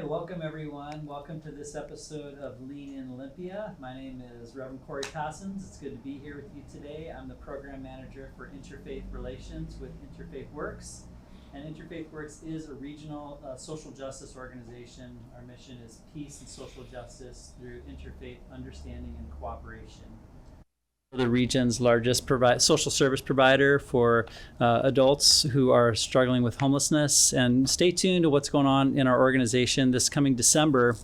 welcome everyone. Welcome to this episode of Lean in Olympia. My name is Reverend Koro Passons. It's good to be here with you today. I'm the program manager for Interfaith Relations with Interfaith Works. And Interfaith Works is a regional social justice organization. Our mission is peace and social justice through interfaith understanding and cooperation. The region's largest social service provider for adults who are struggling with homelessness. And stay tuned to what's going on in our organization. This coming December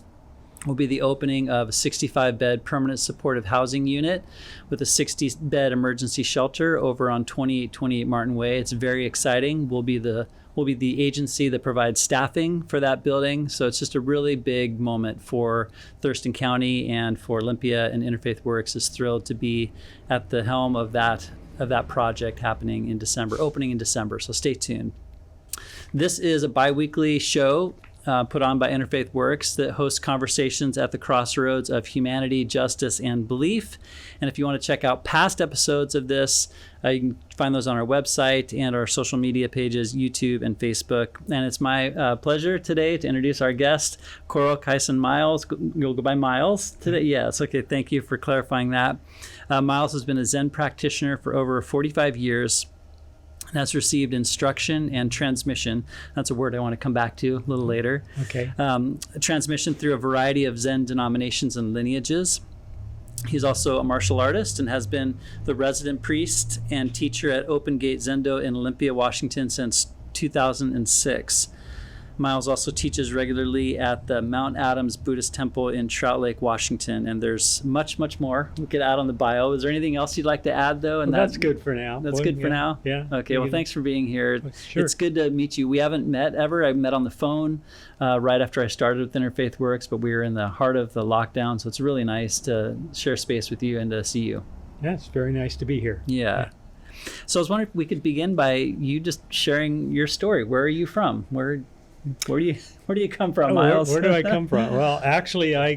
will be the opening of a 65-bed permanent supportive housing unit with a 60-bed emergency shelter over on 2828 Martin Way. It's very exciting. We'll be the agency that provides staffing for that building. So it's just a really big moment for Thurston County, and for Olympia, and Interfaith Works is thrilled to be at the helm of that project happening in December, opening in December. So stay tuned. This is a bi-weekly show put on by Interfaith Works that hosts conversations at the crossroads of humanity, justice, and belief. And if you want to check out past episodes of this, you can find those on our website and our social media pages, YouTube and Facebook. And it's my pleasure today to introduce our guest, Koro Kaisan Miles. You'll go by Miles today? Yes. Okay. Thank you for clarifying that. Miles has been a Zen practitioner for over 45 years. Has received instruction and transmission. That's a word I want to come back to a little later. Okay. Transmission through a variety of Zen denominations and lineages. He's also a martial artist and has been the resident priest and teacher at Open Gate Zendo in Olympia, Washington since 2006. Miles also teaches regularly at the Mount Adams Buddhist Temple in Trout Lake, Washington, and there's much, much more we could add on the bio. Is there anything else you'd like to add, though? And that's good for now. That's good for now? Yeah. Okay, well, thanks for being here. Sure. It's good to meet you. We haven't met ever. I met on the phone right after I started with Interfaith Works, but we were in the heart of the lockdown, so it's really nice to share space with you and to see you. Yeah, it's very nice to be here. Yeah. So I was wondering if we could begin by you just sharing your story. Where are you from? Where do you come from, Miles? Where do I come from? Well, actually, I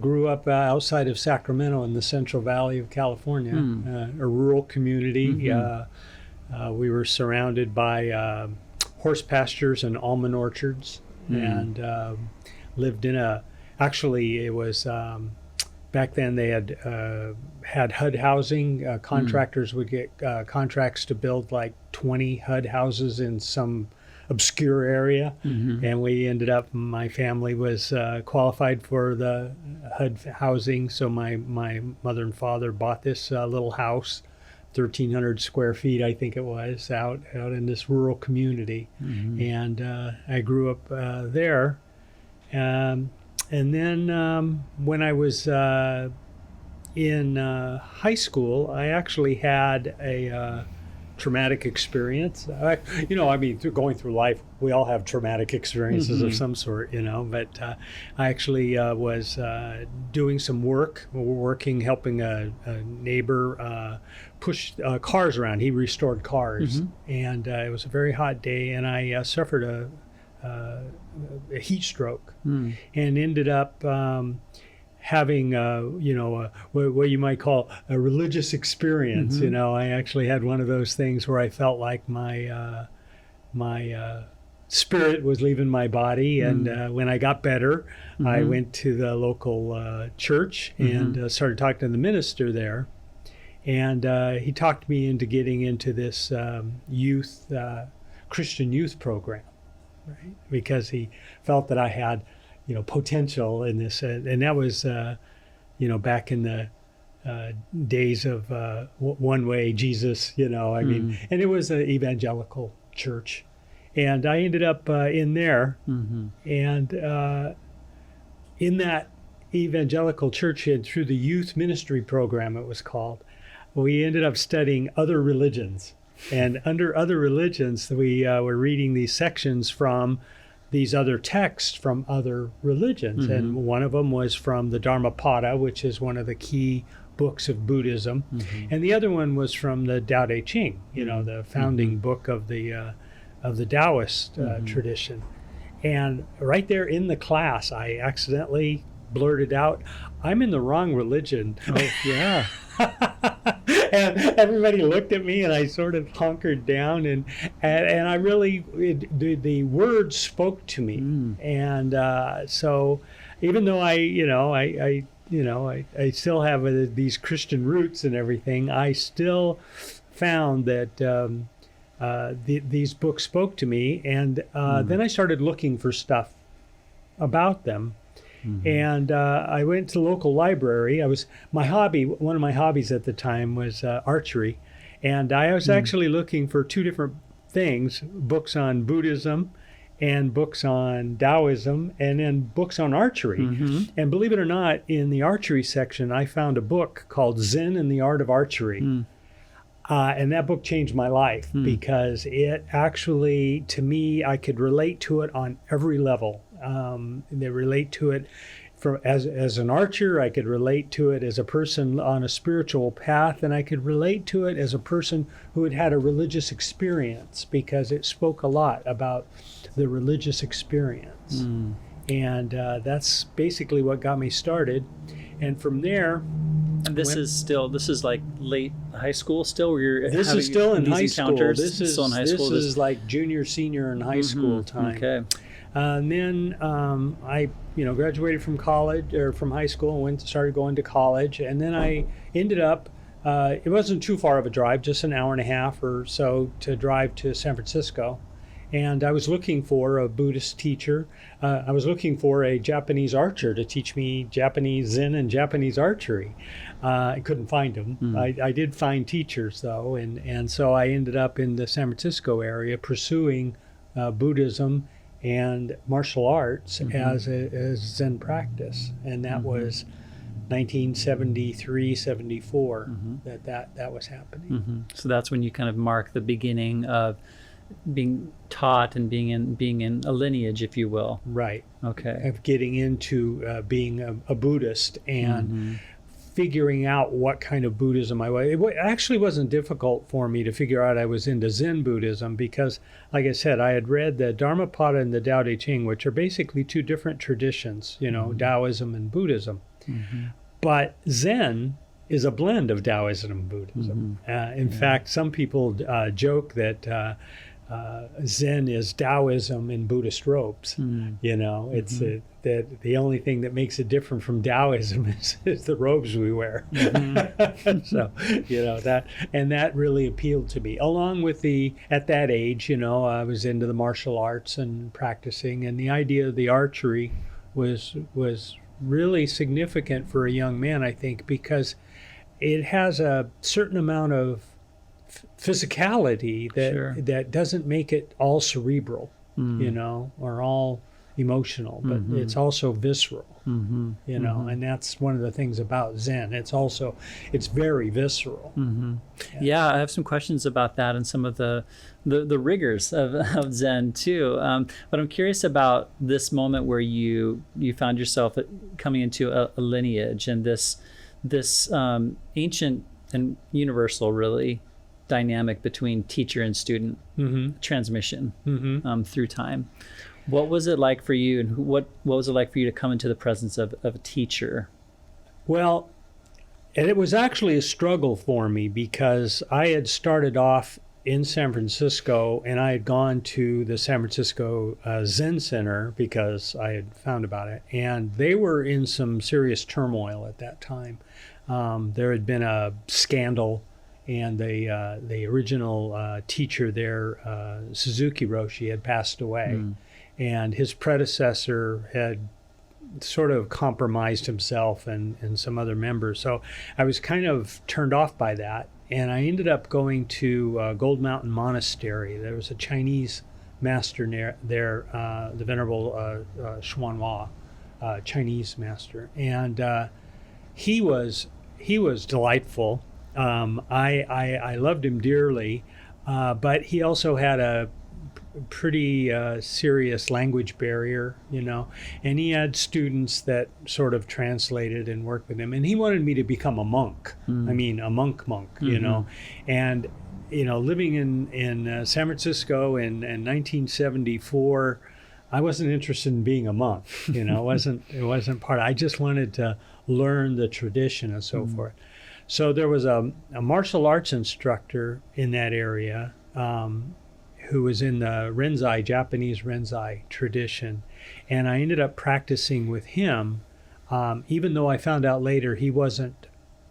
grew up outside of Sacramento in the Central Valley of California, a rural community. Mm-hmm. We were surrounded by horse pastures and almond orchards, and lived in it was back then they had HUD housing. Contractors would get contracts to build like 20 HUD houses in some obscure area, and we ended up, my family was qualified for the HUD housing, so my mother and father bought this little house, 1,300 square feet I think it was, out in this rural community. And I grew up there, and then when I was in high school, I actually had a traumatic experience. Going through life, we all have traumatic experiences of some sort, but I actually was doing some working, helping a neighbor push cars around. He restored cars, and it was a very hot day, and I suffered a heat stroke, and ended up having what you might call a religious experience. I actually had one of those things where I felt like my spirit was leaving my body, and when I got better, I went to the local church and started talking to the minister there, and he talked me into getting into this Christian youth program, right? Because he felt that I had potential in this, and that was, back in the days of one way Jesus, and it was an evangelical church, and I ended up in there, and in that evangelical church, and through the youth ministry program, it was called, we ended up studying other religions, and under other religions, we were reading these sections from these other texts from other religions. And one of them was from the Dharmapada, which is one of the key books of Buddhism. And the other one was from the Tao Te Ching, the founding book of the Taoist tradition. And right there in the class, I accidentally blurted out, "I'm in the wrong religion." Oh, yeah. And everybody looked at me, and I sort of hunkered down, and I really, the words spoke to me. And so even though I still have these Christian roots and everything, I still found that these books spoke to me. And then I started looking for stuff about them. And I went to the local library. One of my hobbies at the time was archery. And I was actually looking for two different things, books on Buddhism and books on Taoism, and then books on archery. And believe it or not, in the archery section, I found a book called Zen and the Art of Archery. And that book changed my life because it actually, to me, I could relate to it on every level. They relate to it as an archer. I could relate to it as a person on a spiritual path, and I could relate to it as a person who had had a religious experience, because it spoke a lot about the religious experience. And that's basically what got me started. And from there, and this is like late high school still, where you're this is still in high school. This is still in high school. This is like junior, senior in high school time. Okay. And then I graduated from college, or from high school, and started going to college. And then I ended up, it wasn't too far of a drive, just an hour and a half or so to drive to San Francisco. And I was looking for a Buddhist teacher. I was looking for a Japanese archer to teach me Japanese Zen and Japanese archery. I couldn't find them. I did find teachers, though. And so I ended up in the San Francisco area pursuing Buddhism and martial arts as Zen practice. And that was 1973, 74 that was happening. So that's when you kind of mark the beginning of being taught and being in a lineage, if you will. Right. Okay. Of getting into being a Buddhist and figuring out what kind of Buddhism I was. It actually wasn't difficult for me to figure out I was into Zen Buddhism because, like I said, I had read the Dharmapada and the Tao Te Ching, which are basically two different traditions, Taoism and Buddhism. But Zen is a blend of Taoism and Buddhism. In fact, some people joke that Zen is Taoism in Buddhist robes. It's that the only thing that makes it different from Taoism is the robes we wear. So that really appealed to me. Along with at that age, I was into the martial arts and practicing, and the idea of the archery was really significant for a young man, I think, because it has a certain amount of physicality that doesn't make it all cerebral, or all emotional, but it's also visceral, and that's one of the things about Zen. It's very visceral. Yeah, I have some questions about that and some of the rigors of Zen too. But I'm curious about this moment where you found yourself coming into a lineage and this ancient and universal, really, dynamic between teacher and student transmission through time. What was it like for you, and what was it like for you to come into the presence of a teacher? Well, and it was actually a struggle for me because I had started off in San Francisco, and I had gone to the San Francisco Zen Center because I had found about it, and they were in some serious turmoil at that time. There had been a scandal, and the original teacher there, Suzuki Roshi, had passed away, and his predecessor had sort of compromised himself and some other members. So I was kind of turned off by that, and I ended up going to Gold Mountain Monastery. There was a Chinese master there, the Venerable Xuanhua, Chinese master, and he was delightful. I loved him dearly, but he also had a pretty serious language barrier, and he had students that sort of translated and worked with him, and he wanted me to become a monk. I mean, a monk, and living in San Francisco in 1974, I wasn't interested in being a monk. It wasn't part. I just wanted to learn the tradition and so forth. So there was a martial arts instructor in that area who was in the Renzai, Japanese Renzai tradition. And I ended up practicing with him, even though I found out later he wasn't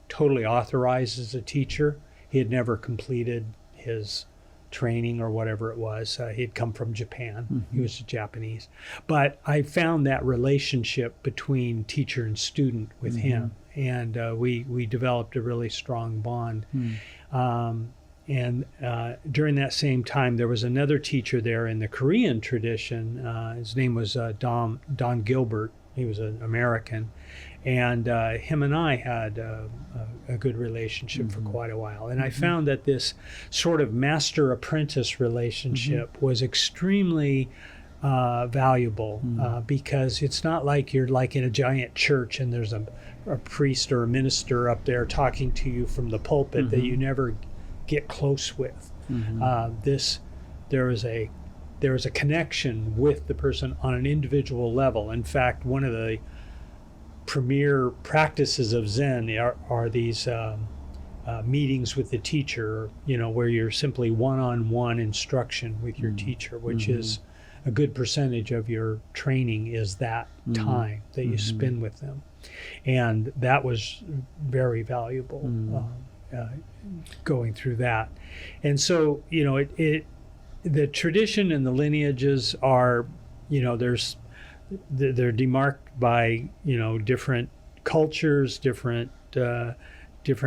totally authorized as a teacher. He had never completed his training or whatever it was. He had come from Japan. Mm-hmm. He was Japanese. But I found that relationship between teacher and student with mm-hmm. him. And we developed a really strong bond. Mm. And during that same time, there was another teacher there in the Korean tradition. His name was Don Gilbert. He was an American. And him and I had a good relationship mm-hmm. for quite a while. And mm-hmm. I found that this sort of master-apprentice relationship mm-hmm. was extremely valuable mm-hmm. Because it's not like you're like in a giant church and there's a priest or a minister up there talking to you from the pulpit mm-hmm. that you never get close with. Mm-hmm. There is a connection with the person on an individual level. In fact, one of the premier practices of Zen are these meetings with the teacher, where you're simply one-on-one instruction with your mm-hmm. teacher, which mm-hmm. is a good percentage of your training is that mm-hmm. time that you mm-hmm. spend with them. And that was very valuable. Mm-hmm. Going through that. And so, the tradition and the lineages are, they're demarked by, different cultures, different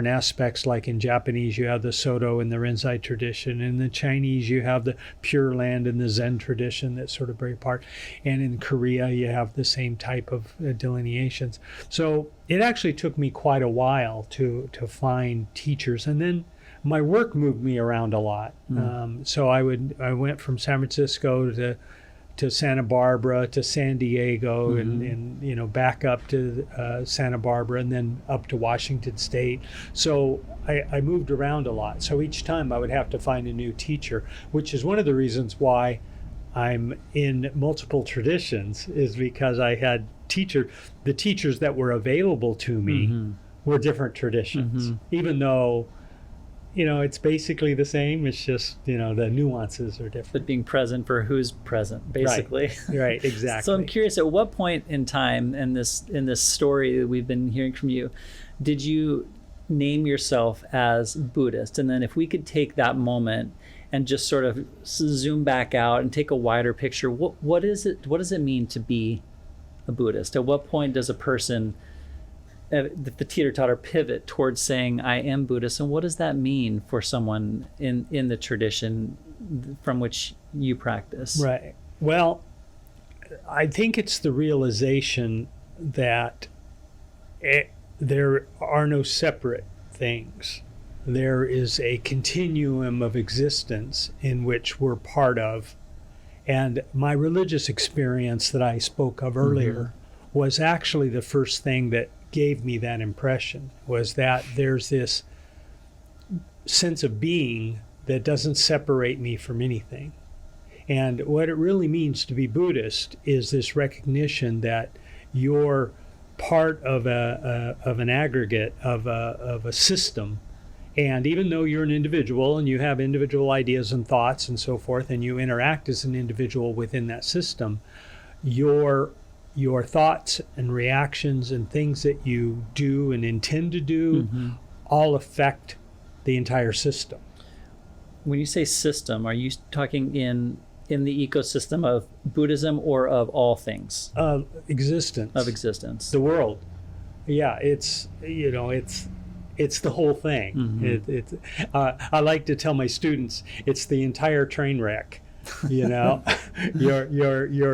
aspects. Like in Japanese, you have the Soto and the Renzai tradition. In the Chinese, you have the Pure Land and the Zen tradition that sort of break apart. And in Korea, you have the same type of delineations. So it actually took me quite a while to find teachers. And then my work moved me around a lot. So I went from San Francisco to Santa Barbara to San Diego mm-hmm. and back up to Santa Barbara and then up to Washington State. So I moved around a lot. So each time I would have to find a new teacher, which is one of the reasons why I'm in multiple traditions, is because I had the teachers that were available to me mm-hmm. were different traditions, mm-hmm. even though it's basically the same. It's just, the nuances are different. But being present for who's present, basically. Right, exactly. So I'm curious, at what point in time in this story that we've been hearing from you, did you name yourself as Buddhist? And then if we could take that moment and just sort of zoom back out and take a wider picture, what does it mean to be a Buddhist? At what point does a person, the teeter-totter, pivot towards saying, I am Buddhist? And what does that mean for someone in the tradition from which you practice? Right. Well, I think it's the realization that there are no separate things. There is a continuum of existence in which we're part of. And my religious experience that I spoke of earlier mm-hmm. was actually the first thing that gave me that impression, was that there's this sense of being that doesn't separate me from anything. And what it really means to be Buddhist is this recognition that you're part of an aggregate, of a system. And even though you're an individual and you have individual ideas and thoughts and so forth, and you interact as an individual within that system, your thoughts and reactions and things that you do and intend to do mm-hmm. all affect the entire system. When you say system, are you talking in the ecosystem of Buddhism or of all things? Existence. Of existence. The world. Yeah, it's the whole thing. Mm-hmm. I like to tell my students it's the entire train wreck. You're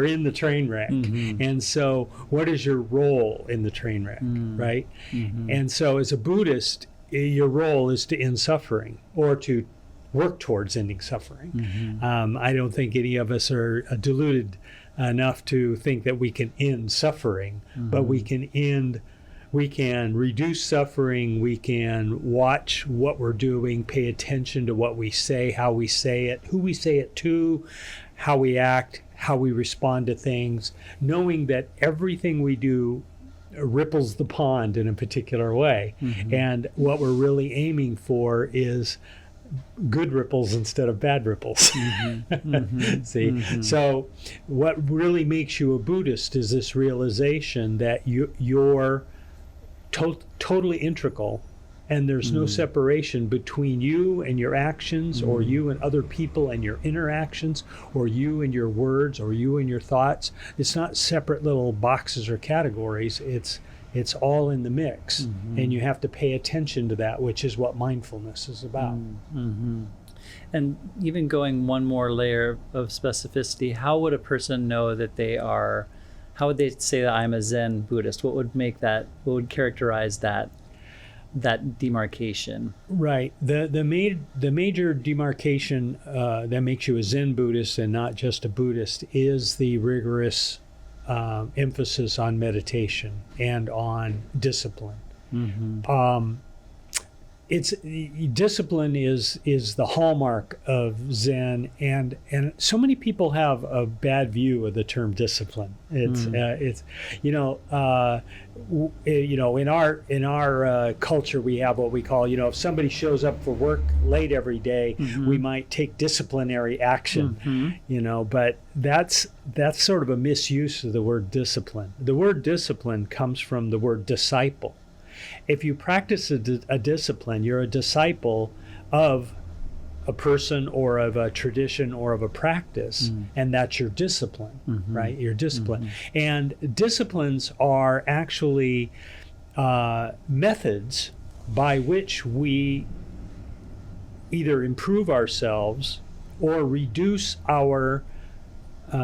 in the train wreck, mm-hmm. and so what is your role in the train wreck, mm-hmm. right? Mm-hmm. And so as a Buddhist, your role is to end suffering or to work towards ending suffering. Mm-hmm. I don't think any of us are deluded enough to think that we can end suffering, mm-hmm. but we can reduce suffering, we can watch what we're doing, pay attention to what we say, how we say it, who we say it to, how we act, how we respond to things, knowing that everything we do ripples the pond in a particular way. And what we're really aiming for is good ripples instead of bad ripples. See? So what really makes you a Buddhist is this realization that you're totally integral, and there's no separation between you and your actions, or you and other people and your interactions, or you and your words, or you and your thoughts. It's not separate little boxes or categories. It's all in the mix, and you have to pay attention to that, which is what mindfulness is about. And even going one more layer of specificity, how would a person know that they are, how would they say that I'm a Zen Buddhist? What would characterize that demarcation? Right. The major demarcation that makes you a Zen Buddhist and not just a Buddhist is the rigorous emphasis on meditation and on discipline. It's discipline is the hallmark of Zen, and so many people have a bad view of the term discipline. It's in our culture we have what we call, if somebody shows up for work late every day, we might take disciplinary action. But that's sort of a misuse of the word discipline. The word discipline comes from the word disciple. If you practice a discipline, you're a disciple of a person or of a tradition or of a practice, and that's your discipline, right? Your discipline. And disciplines are actually methods by which we either improve ourselves or reduce our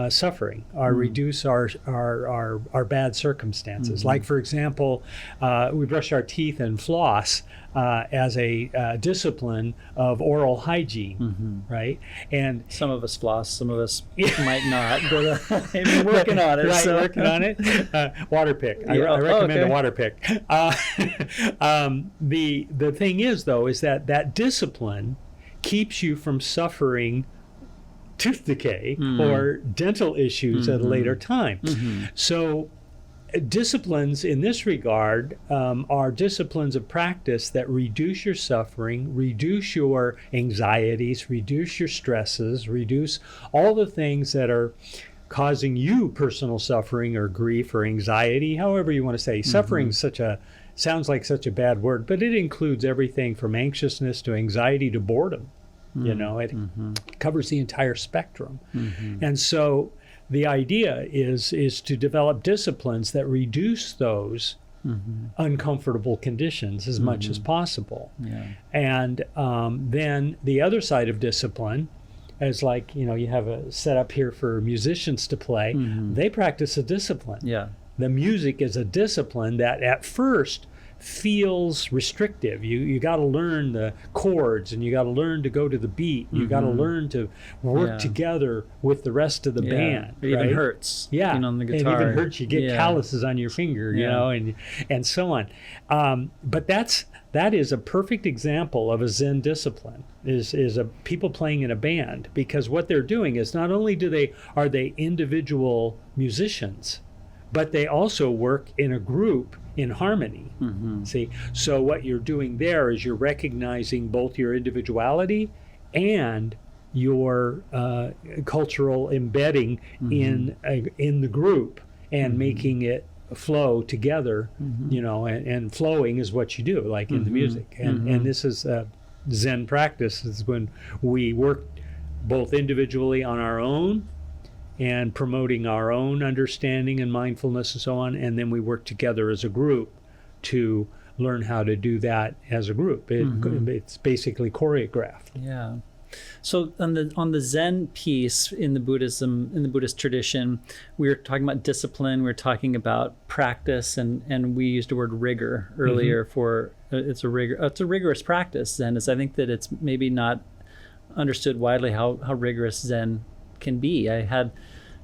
suffering, or reduce our bad circumstances. Like, for example, we brush our teeth and floss as a discipline of oral hygiene, right? And some of us floss, some of us might not, but I'm working on it. Right, working on it. Water pick. I recommend a water pick. The thing is, though, is that discipline keeps you from suffering tooth decay or dental issues at a later time. So disciplines in this regard are disciplines of practice that reduce your suffering, reduce your anxieties, reduce your stresses, reduce all the things that are causing you personal suffering or grief or anxiety, however you want to say. Suffering sounds like such a bad word, but it includes everything from anxiousness to anxiety to boredom. It covers the entire spectrum. And so the idea is to develop disciplines that reduce those uncomfortable conditions as much as possible. And then the other side of discipline is like, you have a setup here for musicians to play. They practice a discipline. The music is a discipline that at first feels restrictive. You got to learn the chords, and you got to learn to go to the beat. You got to learn to work together with the rest of the band. It even hurts. On the guitar. It even hurts. You get calluses on your finger, and so on. But that is a perfect example of a Zen discipline. Is a people playing in a band, because what they're doing is not only are they individual musicians, but they also work in a group in harmony. See, so what you're doing there is you're recognizing both your individuality and your cultural embedding in the group, and making it flow together. And flowing is what you do, like in the music. And this is Zen practice, is when we work both individually on our own and promoting our own understanding and mindfulness and so on, and then we work together as a group to learn how to do that as a group. It's basically choreographed. So on the Zen piece in the Buddhist tradition, we were talking about discipline, we were talking about practice, and we used the word rigor earlier for it's a rigorous practice. Zen is, I think that it's maybe not understood widely how rigorous Zen can be. I had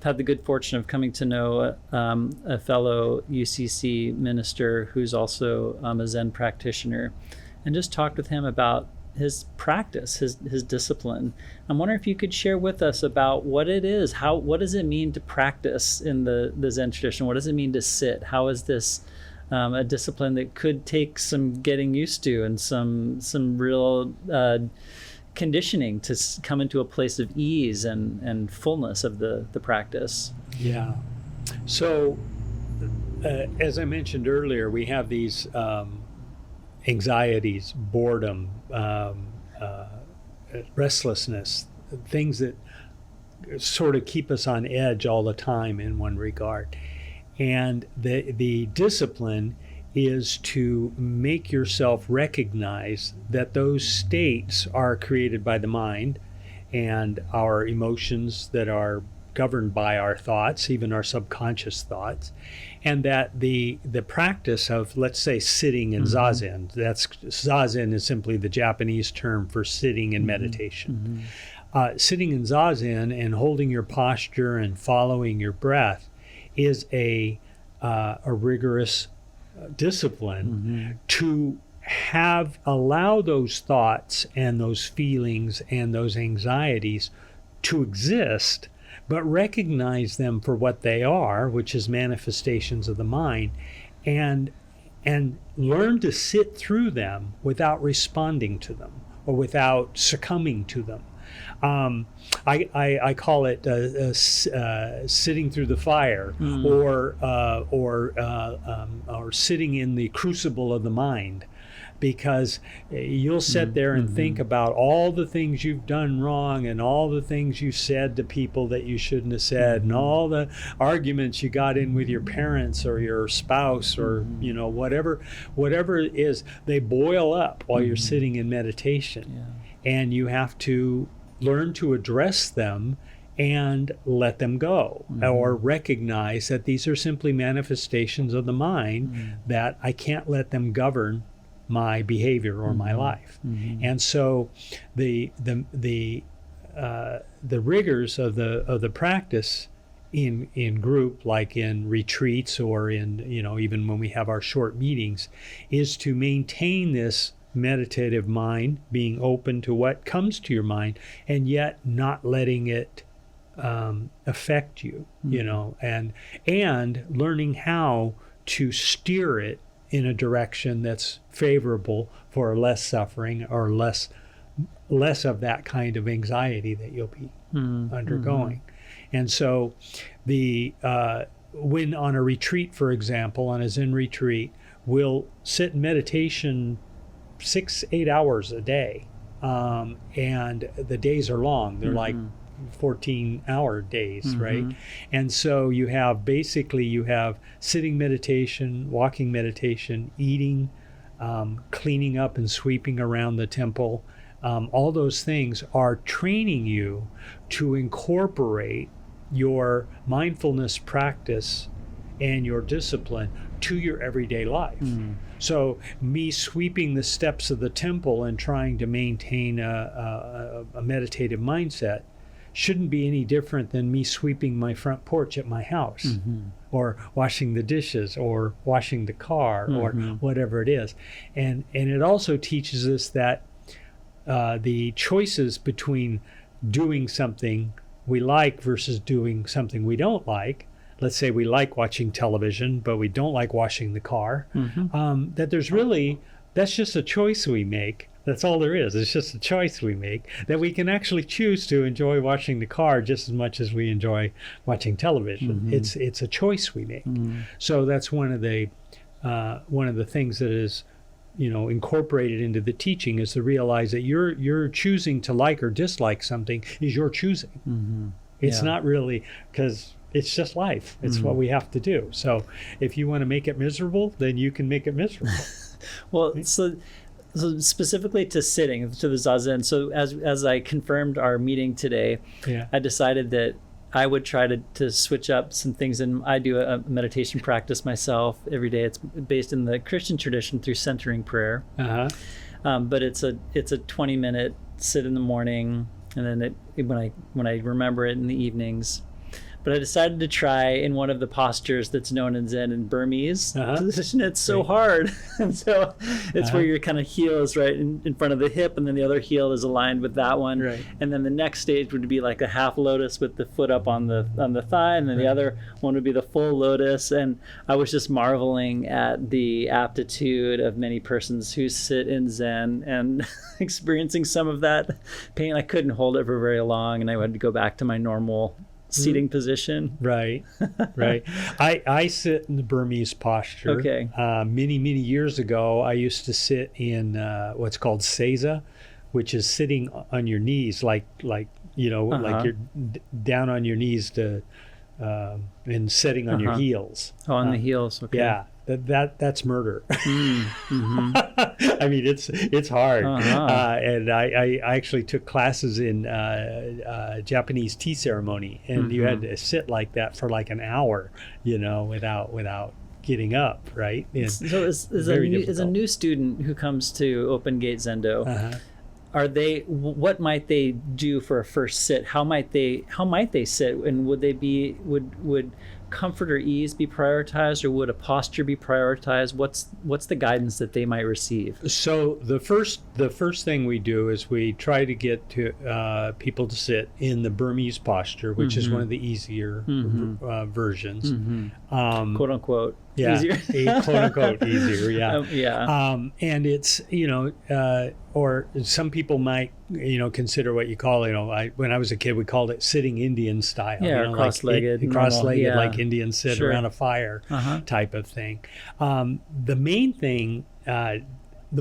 the good fortune of coming to know a fellow UCC minister who's also a Zen practitioner, and just talked with him about his practice, his discipline. I'm wondering if you could share with us about what it is. What does it mean to practice in the Zen tradition? What does it mean to sit? How is this a discipline that could take some getting used to and some real conditioning to come into a place of ease and fullness of the practice. Yeah. So, as I mentioned earlier, we have these anxieties, boredom, restlessness, things that sort of keep us on edge all the time in one regard. And the discipline is to make yourself recognize that those states are created by the mind and our emotions that are governed by our thoughts, even our subconscious thoughts, and that the practice of, let's say, sitting in Zazen, Zazen is simply the Japanese term for sitting in meditation. Sitting in Zazen and holding your posture and following your breath is a rigorous discipline to allow those thoughts and those feelings and those anxieties to exist, but recognize them for what they are, which is manifestations of the mind, and learn to sit through them without responding to them or without succumbing to them. I call it sitting through the fire, or sitting in the crucible of the mind, because you'll sit there and think about all the things you've done wrong and all the things you said to people that you shouldn't have said, and all the arguments you got in with your parents or your spouse, or whatever it is. They boil up while you're sitting in meditation, and you have to learn to address them and let them go, or recognize that these are simply manifestations of the mind, that I can't let them govern my behavior or my life. And so the rigors of the practice in group, like in retreats or in even when we have our short meetings, is to maintain this meditative mind, being open to what comes to your mind, and yet not letting it affect you, and learning how to steer it in a direction that's favorable for less suffering or less of that kind of anxiety that you'll be undergoing. And so when on a retreat, for example, on a Zen retreat, we'll sit in meditation 6-8 hours a day, and the days are long. They're like 14-hour days, right? And so you have sitting meditation, walking meditation, eating, cleaning up and sweeping around the temple. All those things are training you to incorporate your mindfulness practice and your discipline to your everyday life. So me sweeping the steps of the temple and trying to maintain a meditative mindset shouldn't be any different than me sweeping my front porch at my house, or washing the dishes, or washing the car, or whatever it is. And it also teaches us that the choices between doing something we like versus doing something we don't like. Let's say we like watching television, but we don't like washing the car. That's just a choice we make. That's all there is. It's just a choice we make, that we can actually choose to enjoy washing the car just as much as we enjoy watching television. It's a choice we make. So that's one of the things that is, incorporated into the teaching, is to realize that you're choosing to like or dislike something is your choosing. It's not really, because it's just life. It's what we have to do. So if you want to make it miserable, then you can make it miserable. Well, so specifically to sitting, to the Zazen, so as I confirmed our meeting today, I decided that I would try to switch up some things. And I do a meditation practice myself every day. It's based in the Christian tradition through centering prayer. But it's a 20-minute sit in the morning, and then when I remember it in the evenings. but I decided to try in one of the postures that's known in Zen in Burmese position. It's so hard. And so it's where your kind of heel is right in front of the hip, and then the other heel is aligned with that one. Right. And then the next stage would be like a half lotus with the foot up on the thigh, and then the other one would be the full lotus. And I was just marveling at the aptitude of many persons who sit in Zen and experiencing some of that pain. I couldn't hold it for very long, and I had to go back to my normal seating position. Right. I sit in the Burmese posture. Okay. Many years ago, I used to sit in what's called seiza, which is sitting on your knees, like like you're down on your knees to and sitting on your heels. Oh, on the heels. Okay. Yeah. That's murder. I mean, it's hard. And I actually took classes in Japanese tea ceremony, and you had to sit like that for like an hour, without getting up, right? And so as a new student who comes to Open Gate Zendo, what might they do for a first sit? How might they sit, and would comfort or ease be prioritized, or would a posture be prioritized? What's the guidance that they might receive? So the first thing we do is we try to get to people to sit in the Burmese posture, which is one of the easier versions, Quote unquote. Yeah, easier. quote unquote easier. Yeah. And it's or some people might consider what you call when I was a kid we called it sitting Indian style. Yeah, cross-legged, like Indians sit around a fire type of thing. The main thing, the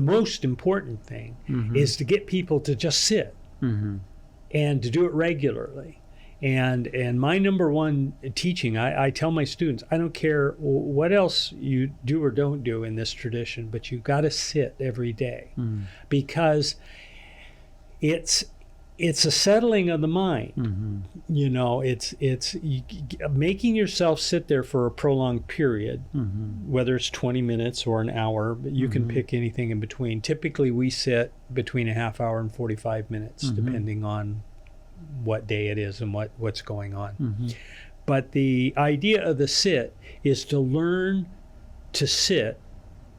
most important thing, is to get people to just sit and to do it regularly. And my number one teaching, I tell my students, I don't care what else you do or don't do in this tradition, but you've got to sit every day because it's a settling of the mind. It's making yourself sit there for a prolonged period, whether it's 20 minutes or an hour, but you can pick anything in between. Typically we sit between a half hour and 45 minutes, depending on what day it is and what's going on. But the idea of the sit is to learn to sit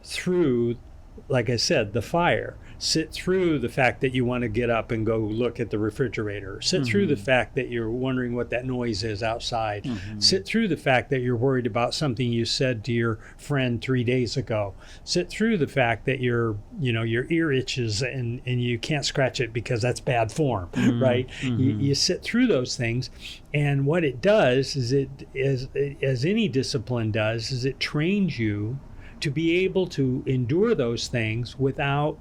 through, like I said, the fire. Sit through the fact that you want to get up and go look at the refrigerator. Sit through the fact that you're wondering what that noise is outside. Sit through the fact that you're worried about something you said to your friend 3 days ago. Sit through the fact that your ear itches and you can't scratch it because that's bad form, right? You sit through those things, and what it does is as any discipline does, is it trains you to be able to endure those things without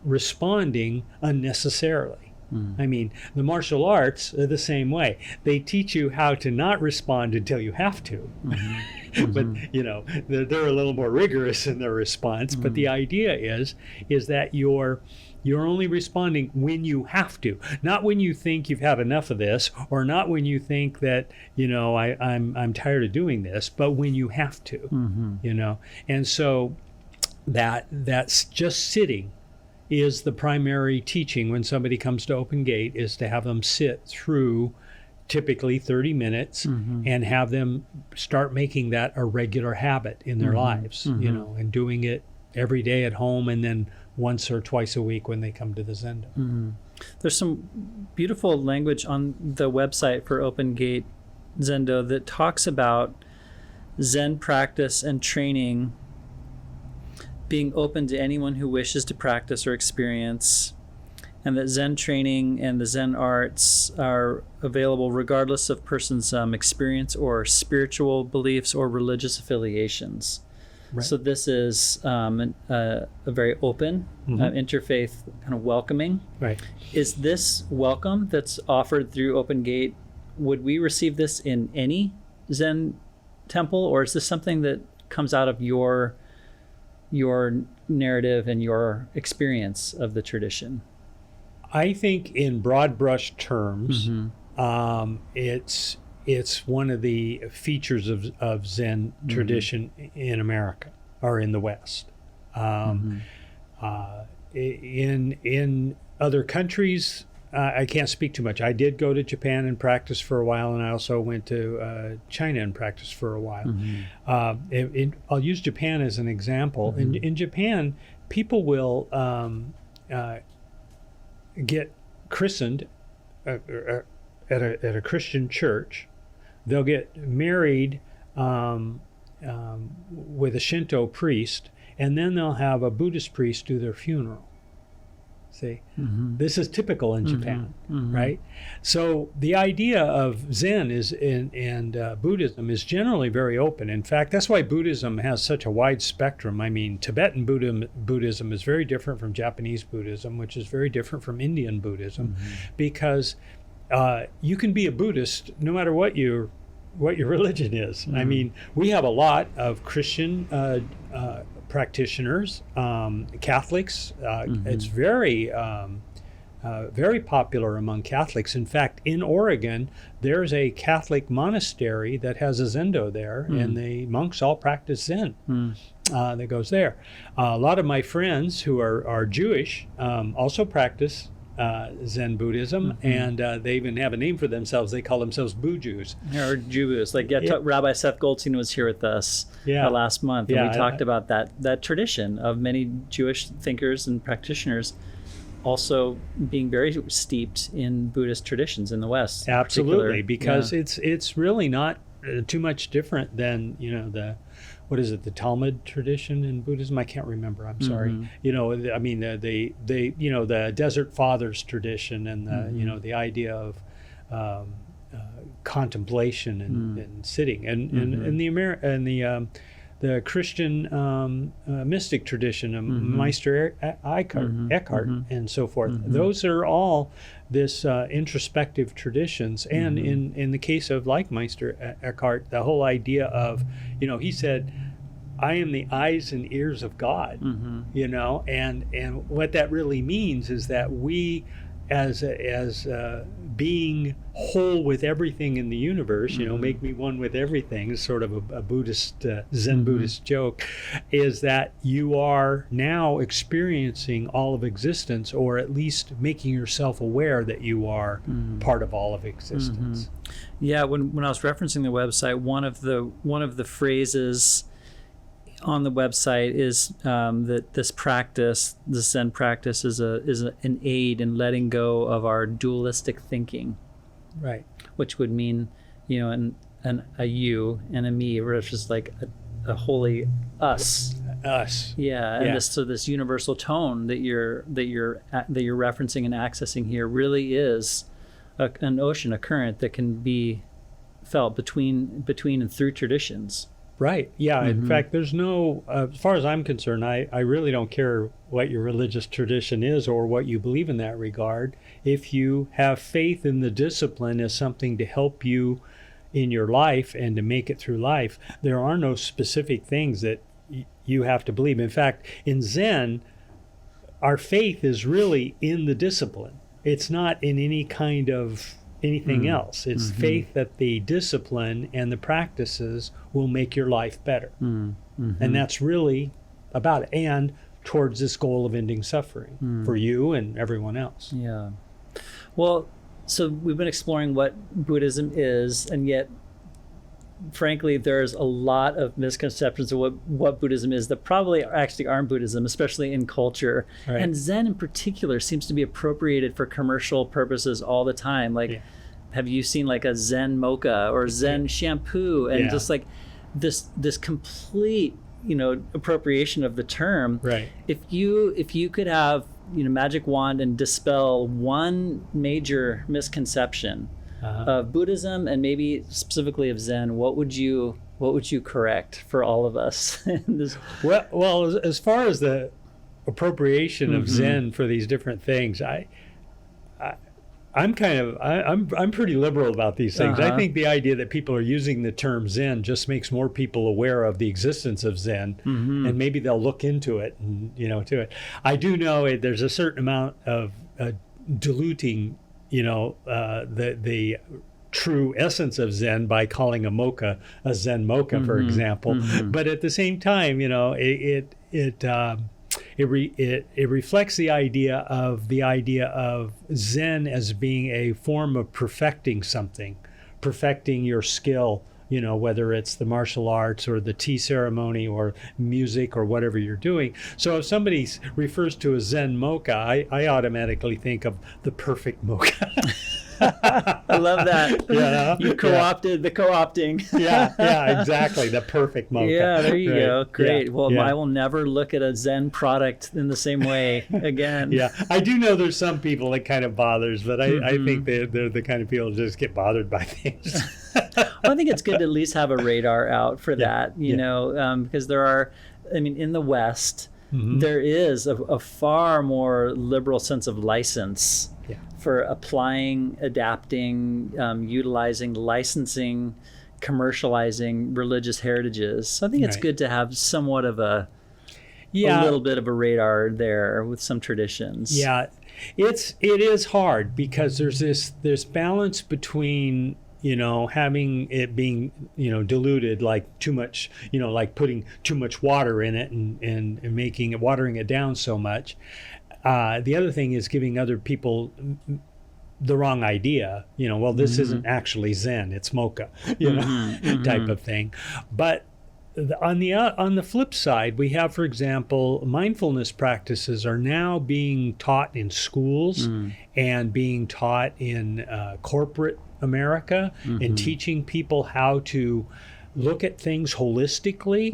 responding unnecessarily. I mean, the martial arts are the same way. They teach you how to not respond until you have to. But they're a little more rigorous in their response. But the idea is that you're only responding when you have to, not when you think you've had enough of this, or not when you think that I'm tired of doing this, but when you have to. And so that's just sitting is the primary teaching when somebody comes to Open Gate, is to have them sit through typically 30 minutes and have them start making that a regular habit in their lives, and doing it every day at home and then once or twice a week when they come to the Zendo. There's some beautiful language on the website for Open Gate Zendo that talks about Zen practice and training being open to anyone who wishes to practice or experience, and that Zen training and the Zen arts are available regardless of person's experience or spiritual beliefs or religious affiliations. Right. So this is a very open, interfaith kind of welcoming. Right. Is this welcome that's offered through Open Gate, would we receive this in any Zen temple, or is this something that comes out of your narrative and your experience of the tradition? I think in broad brush terms, it's one of the features of Zen tradition in America or in the West. In other countries, I can't speak too much. I did go to Japan and practice for a while, and I also went to China and practiced for a while. I'll use Japan as an example. In Japan, people will get christened at a Christian church. They'll get married with a Shinto priest, and then they'll have a Buddhist priest do their funeral. See, this is typical in Japan, right? So the idea of Zen and Buddhism is generally very open. In fact, that's why Buddhism has such a wide spectrum. I mean, Tibetan Buddhism is very different from Japanese Buddhism, which is very different from Indian Buddhism, because you can be a Buddhist no matter what your religion is. I mean, we have a lot of Christian practitioners, Catholics. It's very popular among Catholics. In fact, in Oregon, there's a Catholic monastery that has a zendo there, and the monks all practice Zen. That goes there. A lot of my friends who are Jewish also practice Zen Buddhism, and they even have a name for themselves. They call themselves Boo-Jews. Or Jews. Rabbi Seth Goldstein was here with us last month, and we talked about that tradition of many Jewish thinkers and practitioners also being very steeped in Buddhist traditions in the West. Absolutely, because it's really not too much different than the Talmud tradition in Buddhism? I can't remember. I'm sorry. I mean, the Desert Fathers tradition, and the idea of contemplation and sitting, and the Christian mystic tradition, Meister Eckhart, and so forth. Those are all this introspective traditions, and in the case of like Meister Eckhart, the whole idea of, he said, I am the eyes and ears of God, and what that really means is that we, as being whole with everything in the universe, make me one with everything, is sort of a Buddhist, Zen Buddhist joke, is that you are now experiencing all of existence, or at least making yourself aware that you are part of all of existence. Yeah, when I was referencing the website, one of the phrases on the website is that this practice, the Zen practice, is an aid in letting go of our dualistic thinking, right? Which would mean, a you and a me, versus like a holy us. Yeah, and this universal tone that you're referencing and accessing here really is an ocean, a current that can be felt between and through traditions. Right. Yeah. In fact, there's no, as far as I'm concerned, I really don't care what your religious tradition is or what you believe in that regard. If you have faith in the discipline as something to help you in your life and to make it through life, there are no specific things that you have to believe. In fact, in Zen, our faith is really in the discipline. It's not in any kind of anything else. It's faith that the discipline and the practices will make your life better. And that's really about it. And towards this goal of ending suffering for you and everyone else. Yeah. Well, so we've been exploring what Buddhism is, and yet, frankly, there's a lot of misconceptions of what Buddhism is that probably actually aren't Buddhism, especially in culture. Right. And Zen in particular seems to be appropriated for commercial purposes all the time. Have you seen like a Zen mocha or Zen shampoo, and just like this complete, appropriation of the term. Right. If you could have, magic wand and dispel one major misconception of Buddhism, and maybe specifically of Zen, what would you correct for all of us? Well, as far as the appropriation of Zen for these different things, I'm pretty liberal about these things. I think the idea that people are using the term Zen just makes more people aware of the existence of Zen, and maybe they'll look into it and to it. I do know there's a certain amount of diluting, the true essence of Zen by calling a mocha a Zen mocha, for example. But at the same time, it reflects the idea of Zen as being a form of perfecting something, perfecting your skill, whether it's the martial arts or the tea ceremony or music or whatever you're doing. So if somebody refers to a Zen mocha, I automatically think of the perfect mocha. I love that. Yeah, You co-opted the co-opting. yeah, exactly. The perfect mocha. Yeah, there you go. Great. Yeah, Well, yeah. I will never look at a Zen product in the same way again. Yeah, I do know there's some people that kind of bothers, but I think they're the kind of people that just get bothered by things. Well, I think it's good to at least have a radar out for that, because there are, in the West, there is a far more liberal sense of license for applying, adapting, utilizing, licensing, commercializing religious heritages. So I think it's good to have somewhat of a little bit of a radar there with some traditions. Yeah, it is hard because there's this balance between having it being diluted, like too much, like putting too much water in it and making it, watering it down so much. The other thing is giving other people the wrong idea, well, this isn't actually Zen, it's mocha, type of thing. But on the flip side, we have, for example, mindfulness practices are now being taught in schools and being taught in corporate America and teaching people how to look at things holistically.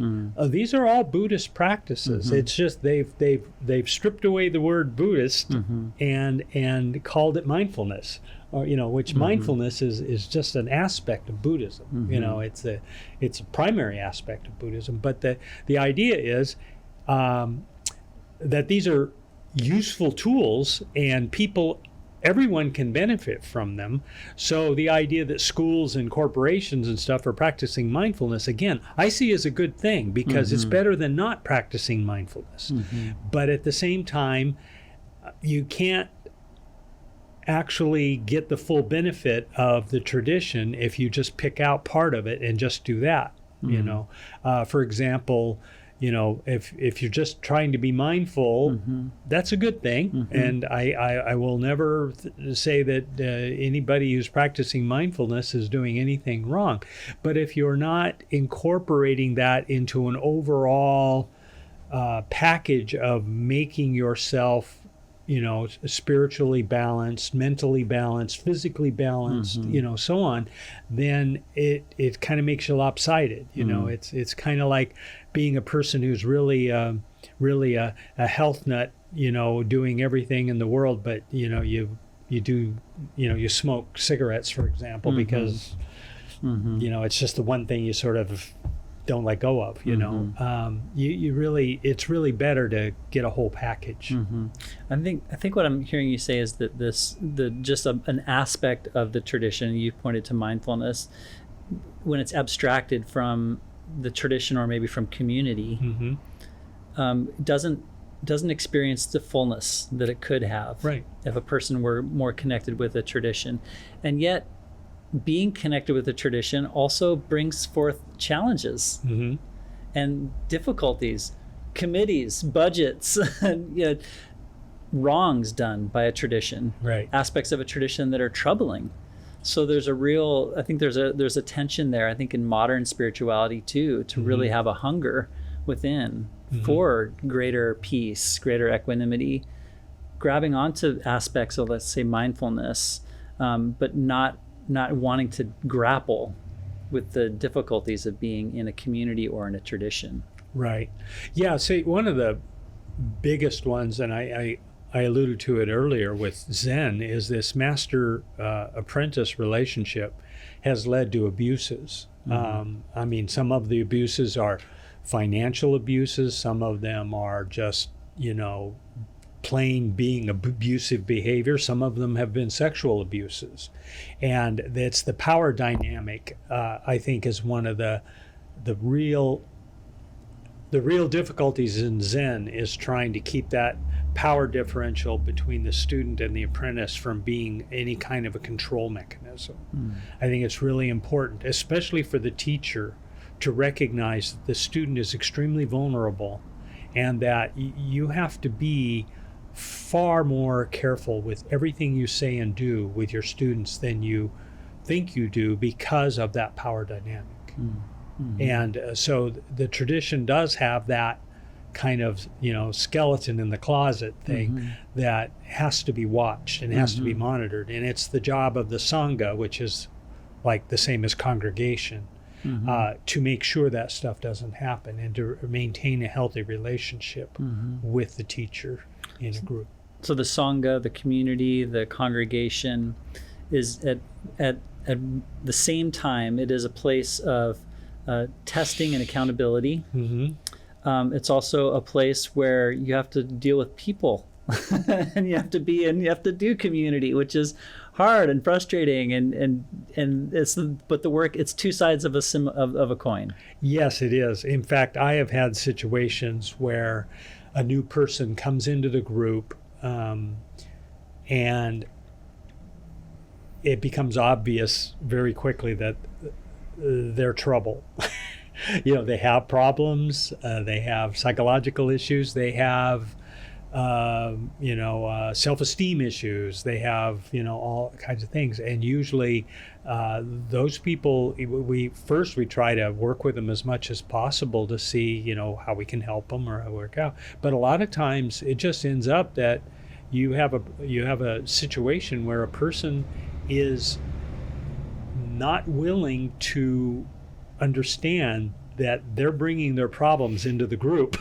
These are all Buddhist practices. It's just they've stripped away the word Buddhist and called it mindfulness, or which mindfulness is just an aspect of Buddhism. It's a primary aspect of Buddhism. But the idea is that these are useful tools and everyone can benefit from them. So the idea that schools and corporations and stuff are practicing mindfulness, again, I see as a good thing because it's better than not practicing mindfulness. But at the same time, you can't actually get the full benefit of the tradition if you just pick out part of it and just do that. For example, if you're just trying to be mindful, that's a good thing. And I will never say that anybody who's practicing mindfulness is doing anything wrong. But if you're not incorporating that into an overall package of making yourself, spiritually balanced, mentally balanced, physically balanced, so on, then it kind of makes you lopsided. It's kind of like being a person who's really a health nut, doing everything in the world, but you smoke cigarettes, for example, because it's just the one thing you sort of don't let go of. It's really better to get a whole package. I think what I'm hearing you say is that an aspect of the tradition, you pointed to mindfulness, when it's abstracted from the tradition or maybe from community, doesn't experience the fullness that it could have if a person were more connected with a tradition. And yet being connected with a tradition also brings forth challenges and difficulties, committees, budgets, wrongs done by a tradition, aspects of a tradition that are troubling. So there's there's a tension there, I think, in modern spirituality too, to really have a hunger within for greater peace, greater equanimity, grabbing onto aspects of, let's say, mindfulness, but not wanting to grapple with the difficulties of being in a community or in a tradition. Right. Yeah. See, one of the biggest ones, and I alluded to it earlier with Zen, is this master-apprentice relationship has led to abuses. Some of the abuses are financial abuses. Some of them are just, plain being abusive behavior. Some of them have been sexual abuses. And it's the power dynamic, I think, is one of the real difficulties in Zen, is trying to keep that power differential between the student and the apprentice from being any kind of a control mechanism. I think it's really important, especially for the teacher, to recognize that the student is extremely vulnerable and that you have to be far more careful with everything you say and do with your students than you think you do because of that power dynamic. And so the tradition does have that kind of, skeleton in the closet thing that has to be watched and has to be monitored. And it's the job of the Sangha, which is like the same as congregation, to make sure that stuff doesn't happen and to maintain a healthy relationship with the teacher in a group. So the Sangha, the community, the congregation is at the same time, it is a place of testing and accountability. It's also a place where you have to deal with people and you have to do community, which is hard and frustrating, and but the work, it's two sides of a coin. Yes, it is. In fact, I have had situations where a new person comes into the group, and it becomes obvious very quickly that they're trouble. They have problems, they have psychological issues, they have self-esteem issues, they have all kinds of things. And usually those people, we try to work with them as much as possible to see how we can help them or how it work out. But a lot of times it just ends up that you have a situation where a person is not willing to understand that they're bringing their problems into the group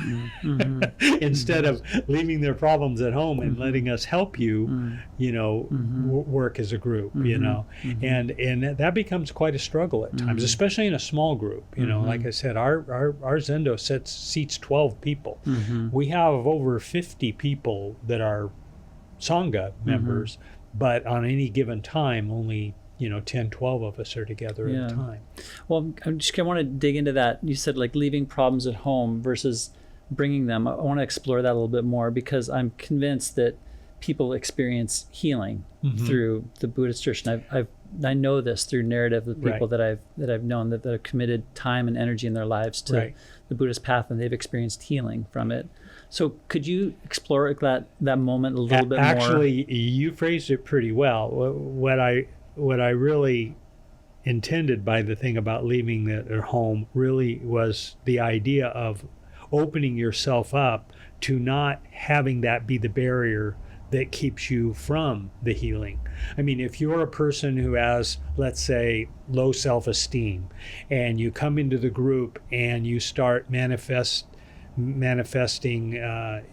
instead of leaving their problems at home and letting us help you, work as a group, and that becomes quite a struggle at times, especially in a small group. Like I said, our Zendo seats 12 people. We have over 50 people that are Sangha members, but on any given time, only 10, 12 of us are together at a time. Well, I want to dig into that. You said like leaving problems at home versus bringing them. I want to explore that a little bit more because I'm convinced that people experience healing through the Buddhist tradition. I know this through narrative of people that I've known that have committed time and energy in their lives to the Buddhist path, and they've experienced healing from it. So could you explore that moment a little bit more? Actually, you phrased it pretty well. What I really intended by the thing about leaving their home really was the idea of opening yourself up to not having that be the barrier that keeps you from the healing. I mean, if you're a person who has, let's say, low self-esteem, and you come into the group and you start manifesting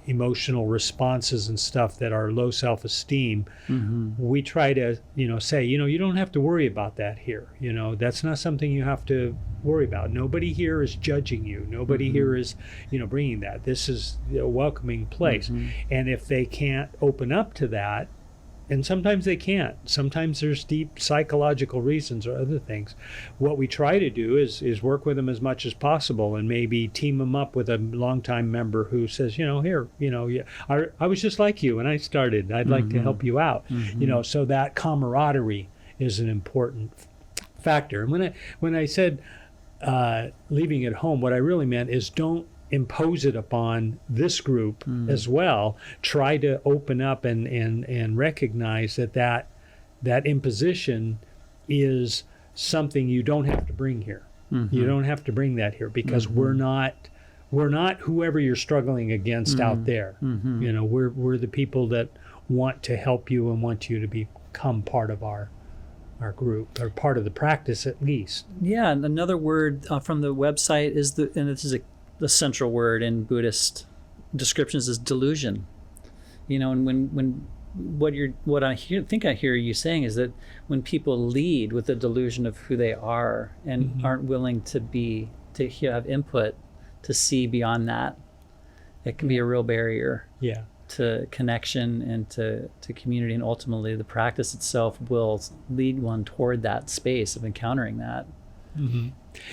emotional responses and stuff that are low self-esteem, we try to say you don't have to worry about that here. That's not something you have to worry about. Nobody here is judging you. Nobody here is bringing that. This is a welcoming place. And if they can't open up to that, and sometimes they can't. Sometimes there's deep psychological reasons or other things. What we try to do is work with them as much as possible and maybe team them up with a longtime member who says, I was just like you when I started. I'd like to help you out. So that camaraderie is an important factor. And when I said leaving at home, what I really meant is don't impose it upon this group as well. Try to open up and recognize that imposition is something you don't have to bring here. You don't have to bring that here because we're not whoever you're struggling against out there. We're the people that want to help you and want you to become part of our group, or part of the practice at least. Yeah, and another word from the website is and this is the central word in Buddhist descriptions is delusion. And when what I think I hear you saying is that when people lead with the delusion of who they are and aren't willing to have input to see beyond that, it can be a real barrier to connection and to community, and ultimately the practice itself will lead one toward that space of encountering that.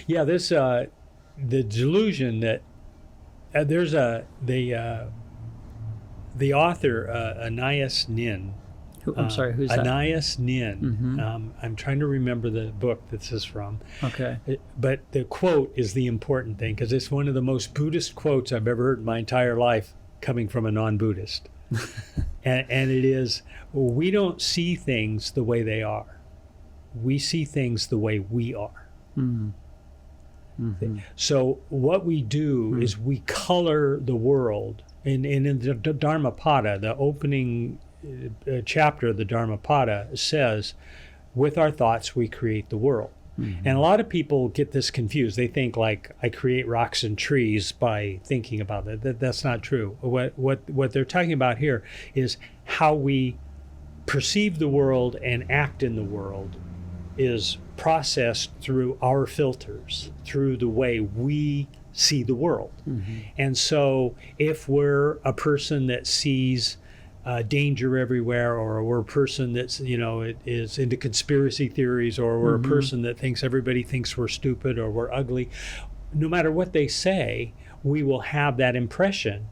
This the delusion that there's the author Anais Nin, I'm sorry, who's that? Anais Nin. Mm-hmm. I'm trying to remember the book this is from. Okay. But the quote is the important thing, because it's one of the most Buddhist quotes I've ever heard in my entire life coming from a non-Buddhist. and it is, we don't see things the way they are. We see things the way we are. Mm-hmm. Mm-hmm. So what we do is we color the world. And in the Dharmapada, the opening chapter of the Dharmapada says, with our thoughts, we create the world. Mm-hmm. And a lot of people get this confused. They think like I create rocks and trees by thinking about it. That's not true. What they're talking about here is how we perceive the world and act in the world is processed through our filters, through the way we see the world. Mm-hmm. And so if we're a person that sees danger everywhere, or we're a person that's, is into conspiracy theories, or we're mm-hmm. a person that thinks everybody thinks we're stupid or we're ugly, no matter what they say, we will have that impression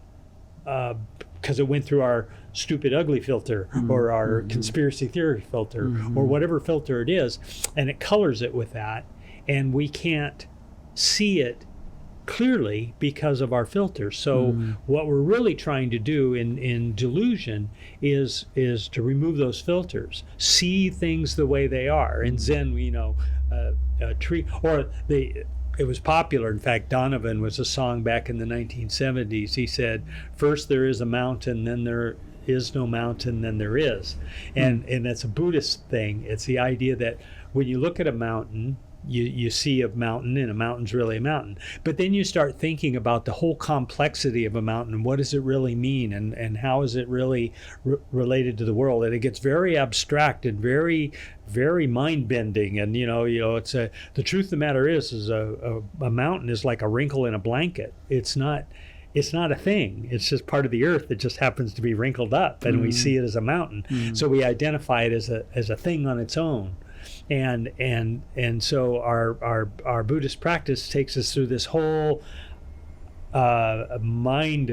because it went through our stupid ugly filter mm-hmm. or our mm-hmm. conspiracy theory filter mm-hmm. or whatever filter it is, and it colors it with that, and we can't see it clearly because of our filters. So what we're really trying to do in delusion is to remove those filters, see things the way they are. In Zen, a tree, or it was popular. In fact, Donovan was a song back in the 1970s. He said, first there is a mountain, then there is no mountain, then there is. And that's a Buddhist thing. It's the idea that when you look at a mountain, you see a mountain, and a mountain's really a mountain. But then you start thinking about the whole complexity of a mountain, and what does it really mean, and how is it really related to the world? And it gets very abstract and very, very mind-bending. And it's the truth of the matter is a mountain is like a wrinkle in a blanket. It's not a thing. It's just part of the earth that just happens to be wrinkled up, and we see it as a mountain. So we identify it as a thing on its own. And so our Buddhist practice takes us through this whole mind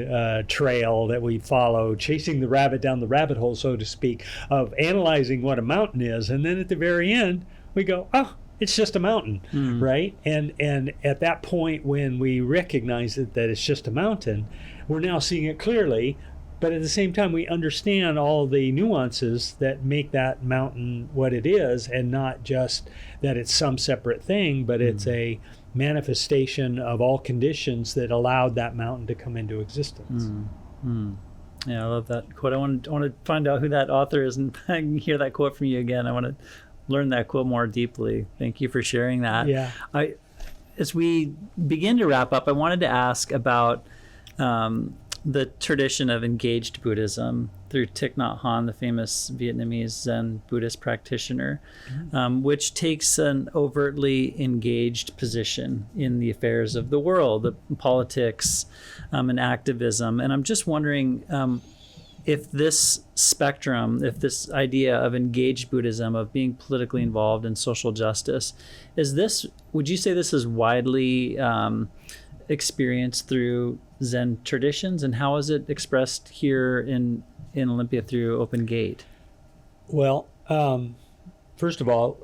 trail that we follow, chasing the rabbit down the rabbit hole, so to speak, of analyzing what a mountain is, and then at the very end we go, oh, it's just a mountain, right? And at that point, when we recognize that it's just a mountain, we're now seeing it clearly. But at the same time, we understand all the nuances that make that mountain what it is, and not just that it's some separate thing, but it's a manifestation of all conditions that allowed that mountain to come into existence. Yeah, I love that quote. I want to find out who that author is, and I can hear that quote from you again. I want to learn that quote more deeply. Thank you for sharing that. Yeah. As we begin to wrap up, I wanted to ask about the tradition of engaged Buddhism through Thich Nhat Hanh, the famous Vietnamese Zen Buddhist practitioner, which takes an overtly engaged position in the affairs of the world, the politics, and activism. And I'm just wondering if this spectrum, if this idea of engaged Buddhism, of being politically involved in social justice, would you say this is widely experienced through Zen traditions, and how is it expressed here in Olympia through Open Gate? Well, first of all,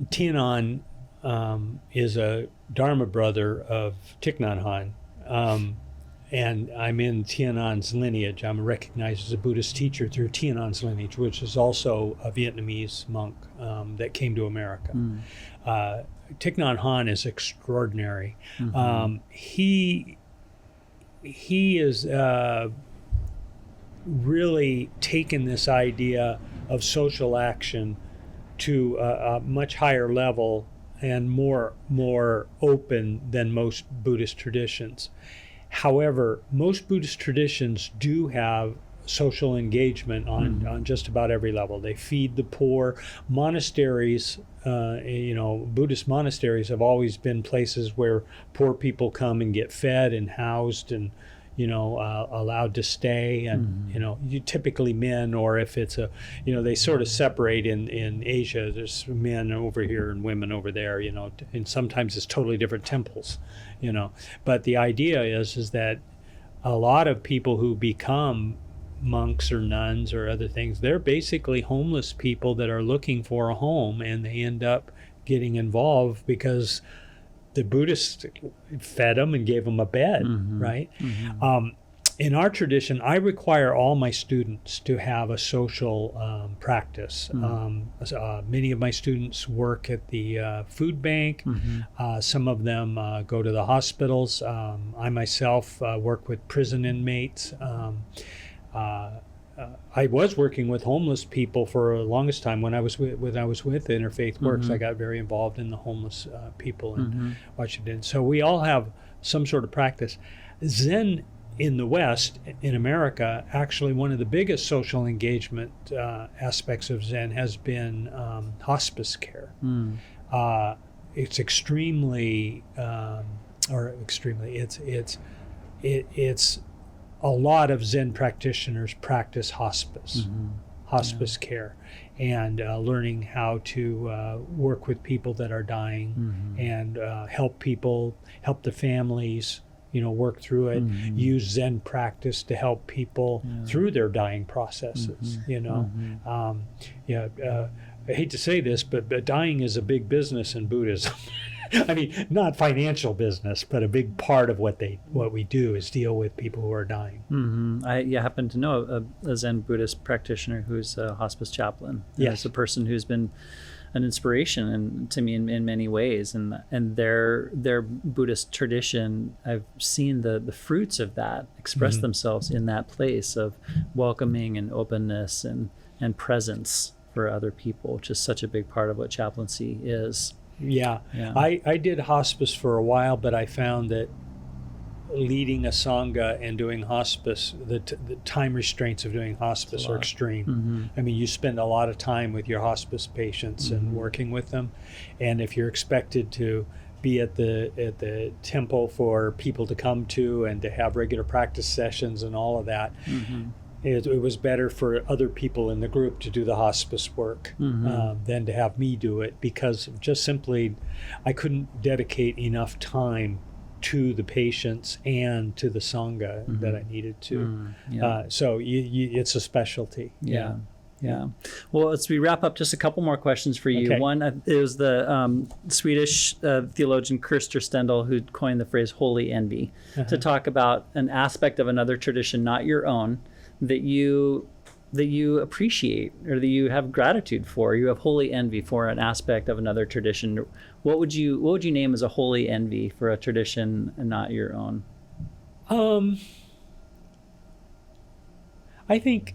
Thich Nhat Hanh is a Dharma brother of Thich Nhat Hanh, and I'm in Thich Nhat Hanh's lineage. I'm recognized as a Buddhist teacher through Thich Nhat Hanh's lineage, which is also a Vietnamese monk that came to America. Thich Nhat Hanh is extraordinary. He is really taken this idea of social action to a much higher level and more open than most Buddhist traditions. However, most Buddhist traditions do have social engagement on just about every level. They feed the poor. Monasteries, Buddhist monasteries have always been places where poor people come and get fed and housed and, allowed to stay. And, you typically men, or if it's they sort of separate in Asia. There's men over here and women over there, and sometimes it's totally different temples, But the idea is that a lot of people who become monks or nuns or other things. They're basically homeless people that are looking for a home, and they end up getting involved because the Buddhists fed them and gave them a bed, right? In our tradition, I require all my students to have a social practice. Many of my students work at the food bank. Some of them go to the hospitals. I myself work with prison inmates. I was working with homeless people for the longest time. When I was with Interfaith Works, I got very involved in the homeless people in Washington. So we all have some sort of practice. Zen in the West, in America, actually one of the biggest social engagement aspects of Zen has been hospice care. It's it's a lot of Zen practitioners practice hospice care, and learning how to work with people that are dying, and help the families, work through it, use Zen practice to help people through their dying processes, I hate to say this, but dying is a big business in Buddhism. I mean, not financial business, but a big part of what we do is deal with people who are dying. I happen to know a Zen Buddhist practitioner who's a hospice chaplain. Yes, a person who's been an inspiration to me in many ways, and their Buddhist tradition, I've seen the fruits of that express themselves in that place of welcoming and openness and presence for other people, which is such a big part of what chaplaincy is. Yeah. I did hospice for a while, but I found that leading a sangha and doing hospice, the time restraints of doing hospice are extreme. I mean, you spend a lot of time with your hospice patients and working with them, and if you're expected to be at the temple for people to come to and to have regular practice sessions and all of that, it was better for other people in the group to do the hospice work than to have me do it, because just simply I couldn't dedicate enough time to the patients and to the sangha that I needed to. So it's a specialty. Yeah. Well, as we wrap up, just a couple more questions for you. Okay. One is the Swedish theologian Kirster Stendhal, who coined the phrase holy envy, to talk about an aspect of another tradition, not your own, that you appreciate or that you have gratitude for. You have holy envy for an aspect of another tradition. What would you name as a holy envy for a tradition and not your own? I think,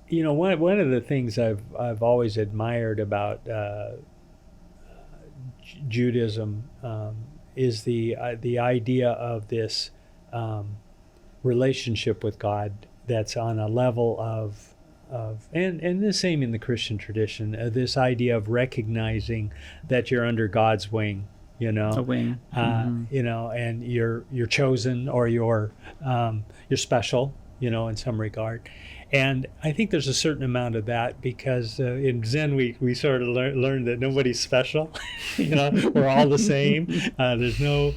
one of the things I've always admired about Judaism is the idea of this relationship with God that's on a level of and the same in the Christian tradition, this idea of recognizing that you're under God's wing, a wing, and you're chosen, or you're special, in some regard. And I think there's a certain amount of that, because in Zen we sort of learned that nobody's special. We're all the same. There's no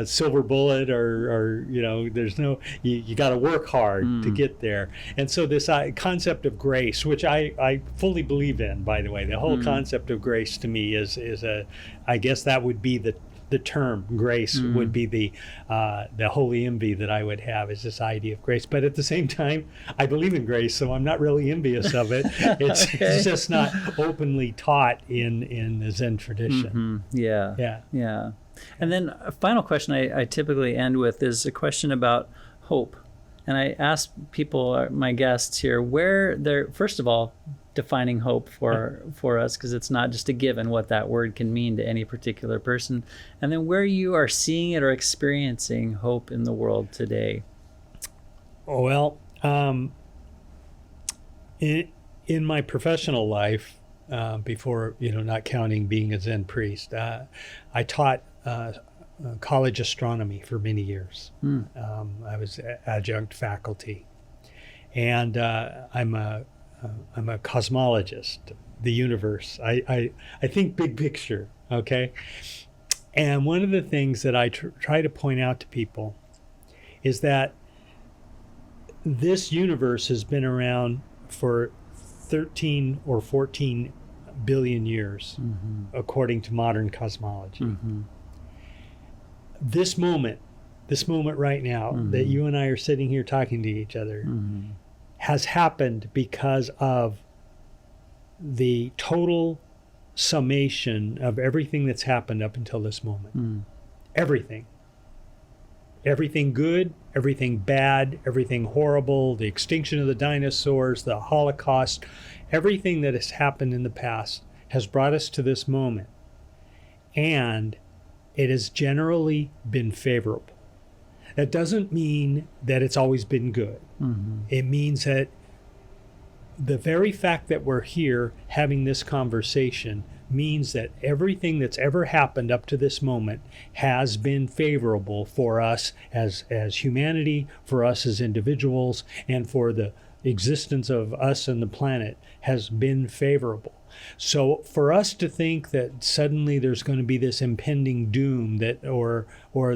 silver bullet, or there's no, you got to work hard to get there. And so this concept of grace, which I fully believe in, by the way, the whole concept of grace to me is I guess that would be the term grace would be the holy envy that I would have, is this idea of grace. But at the same time, I believe in grace, so I'm not really envious of it. It's just not openly taught in the Zen tradition. Yeah. And then a final question I typically end with is a question about hope. And I ask people, my guests here, where they're, first of all, defining hope for us, because it's not just a given what that word can mean to any particular person, and then where you are seeing it or experiencing hope in the world today. Well, in my professional life, before, not counting being a Zen priest, I taught college astronomy for many years. I was adjunct faculty, and I'm a cosmologist, the universe. I think big picture, okay? And one of the things that I try to point out to people is that this universe has been around for 13 or 14 billion years, according to modern cosmology. This moment right now that you and I are sitting here talking to each other has happened because of the total summation of everything that's happened up until this moment. Everything good, everything bad, everything horrible, the extinction of the dinosaurs, the Holocaust, everything that has happened in the past has brought us to this moment. And it has generally been favorable. That doesn't mean that it's always been good. It means that the very fact that we're here having this conversation means that everything that's ever happened up to this moment has been favorable for us as humanity, for us as individuals, and for the existence of us and the planet has been favorable. So for us to think that suddenly there's going to be this impending doom that or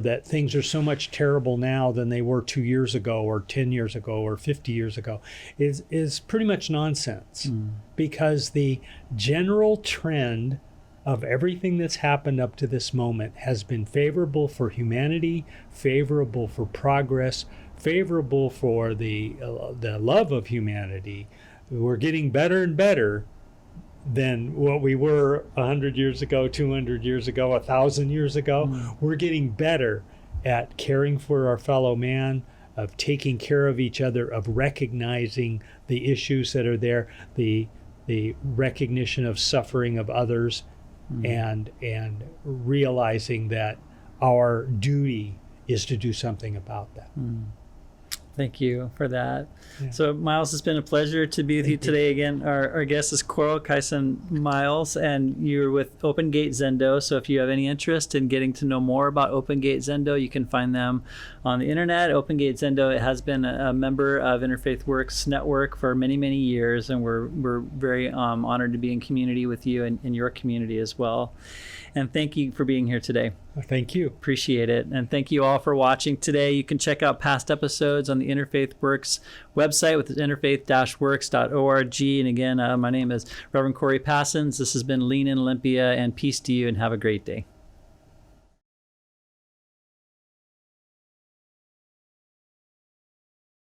that things are so much terrible now than they were 2 years ago or 10 years ago or 50 years ago is pretty much nonsense, because the general trend of everything that's happened up to this moment has been favorable for humanity, favorable for progress, favorable for the love of humanity. We're getting better and better than what we were 100 years ago, 200 years ago, 1,000 years ago. We're getting better at caring for our fellow man, of taking care of each other, of recognizing the issues that are there, the recognition of suffering of others, and realizing that our duty is to do something about that. Thank you for that. Yeah. So, Miles, it's been a pleasure to be with you today again. Our guest is Koro Kaisan Miles, and you're with Open Gate Zendo. So if you have any interest in getting to know more about Open Gate Zendo, you can find them on the internet. Open Gate Zendo has been a member of Interfaith Works Network for many, many years, and we're very honored to be in community with you and in your community as well. And thank you for being here today. Thank you. Appreciate it. And thank you all for watching today. You can check out past episodes on the Interfaith Works website with interfaith-works.org. And again, my name is Reverend Corey Passons. This has been Lean in Olympia, and peace to you, and have a great day.